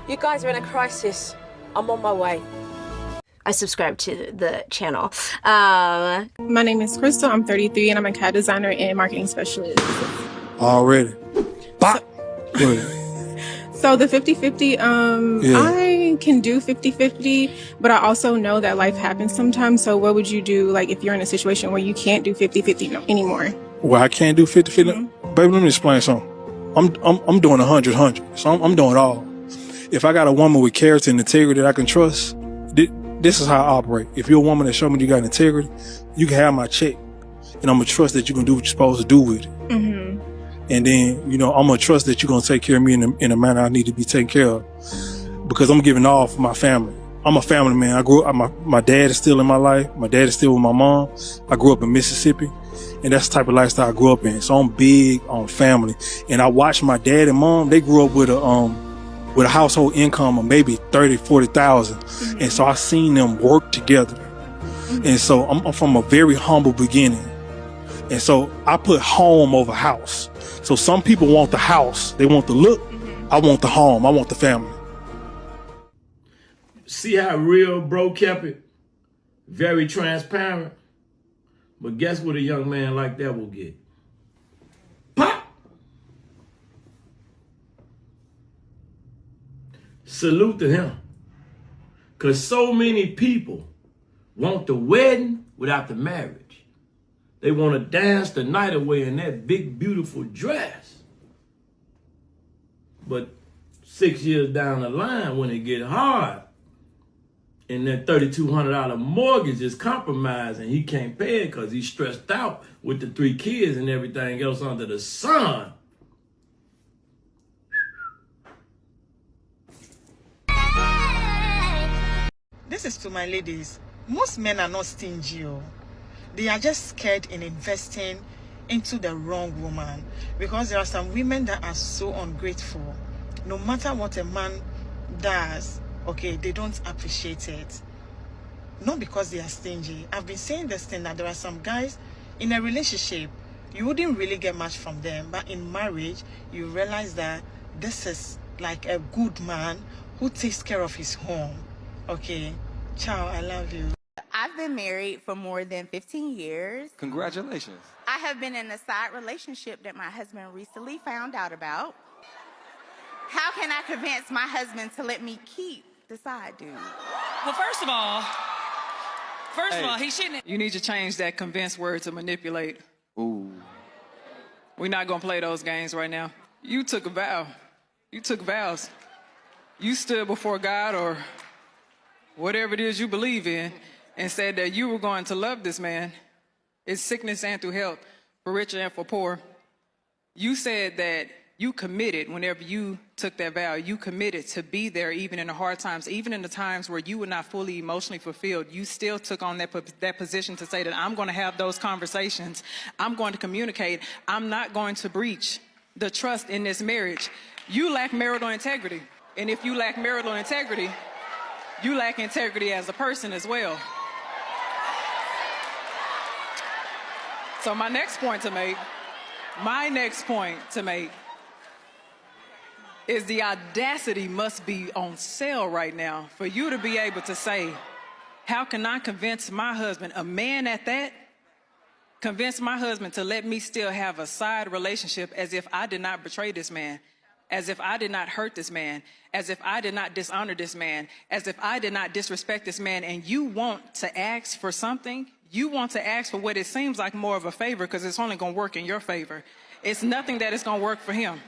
You guys are in a crisis. I'm on my way. I subscribe to the channel. My name is Crystal. I'm 33 and I'm a CAD designer and marketing specialist. Already. Bop. So the 50-50, I can do 50-50, but I also know that life happens sometimes. So what would you do, like, if you're in a situation where you can't do 50-50 anymore? Well, I can't do 50-50. Baby, let me explain something. I'm doing 100-100. So I'm doing it all. If I got a woman with character and integrity that I can trust, this is how I operate. If you're a woman that show me you got integrity, you can have my check, and I'm gonna trust that you can do what you're supposed to do with it. And then, you know, I'm gonna trust that you're gonna take care of me in a manner I need to be taken care of, because I'm giving all for my family. I'm a family man. I grew up, my dad is still in my life. My dad is still with my mom. I grew up in Mississippi, and that's the type of lifestyle I grew up in. So I'm big on family. And I watched my dad and mom, they grew up with a household income of maybe 30, 40,000. And so I seen them work together. And so I'm from a very humble beginning. And so I put home over house. So some people want the house, they want the look. I want the home, I want the family. See how real bro kept it? Very transparent. But guess what a young man like that will get? Pop! Salute to him. Because so many people want the wedding without the marriage. They want to dance the night away in that big, beautiful dress. But 6 years down the line, when it get hard, and that $3,200 mortgage is compromised and he can't pay it because he's stressed out with the 3 kids and everything else under the sun. This is to my ladies. Most men are not stingy. They are just scared in investing into the wrong woman, because there are some women that are so ungrateful. No matter what a man does, okay, they don't appreciate it. Not because they are stingy. I've been saying this thing, that there are some guys in a relationship, you wouldn't really get much from them, but in marriage, you realize that this is like a good man who takes care of his home. Okay, ciao, I love you. I've been married for more than 15 years. Congratulations. I have been in a side relationship that my husband recently found out about. How can I convince my husband to let me keep the side dude? Well, first of all, he shouldn't. You need to change that convince word to manipulate. Ooh. We're not going to play those games right now. You took a vow. You took vows. You stood before God or whatever it is you believe in and said that you were going to love this man in sickness and through health, for rich and for poor. You said that you committed whenever you took that vow. You committed to be there even in the hard times, even in the times where you were not fully emotionally fulfilled. You still took on that position to say that I'm going to have those conversations. I'm going to communicate. I'm not going to breach the trust in this marriage. You lack marital integrity. And if you lack marital integrity, you lack integrity as a person as well. So my next point to make is the audacity must be on sale right now for you to be able to say, how can I convince my husband, a man at that, convince my husband to let me still have a side relationship as if I did not betray this man, as if I did not hurt this man, as if I did not dishonor this man, as if I did not disrespect this man, and you want to ask for something? You want to ask for what it seems like more of a favor because it's only going to work in your favor. It's nothing that is going to work for him.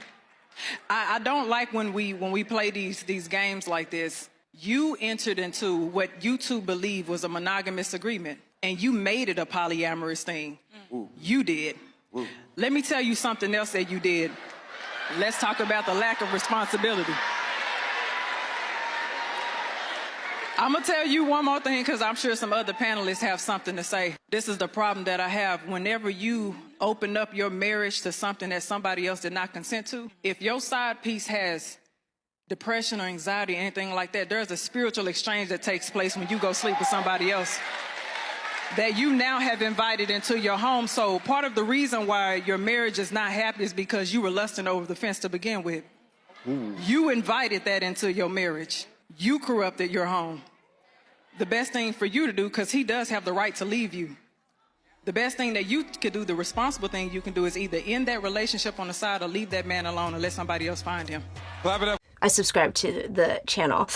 I don't like when we play these games like this. You entered into what you two believe was a monogamous agreement, and you made it a polyamorous thing. Ooh. You did. Ooh. Let me tell you something else that you did. Let's talk about the lack of responsibility. I'm going to tell you one more thing because I'm sure some other panelists have something to say. This is the problem that I have. Whenever you open up your marriage to something that somebody else did not consent to, if your side piece has depression or anxiety or anything like that, there's a spiritual exchange that takes place when you go sleep with somebody else that you now have invited into your home. So part of the reason why your marriage is not happy is because you were lusting over the fence to begin with. You invited that into your marriage. You corrupted your home. The best thing for you to do, because he does have the right to leave you. The best thing that you could do, the responsible thing you can do, is either end that relationship on the side or leave that man alone and let somebody else find him. I subscribe to the channel.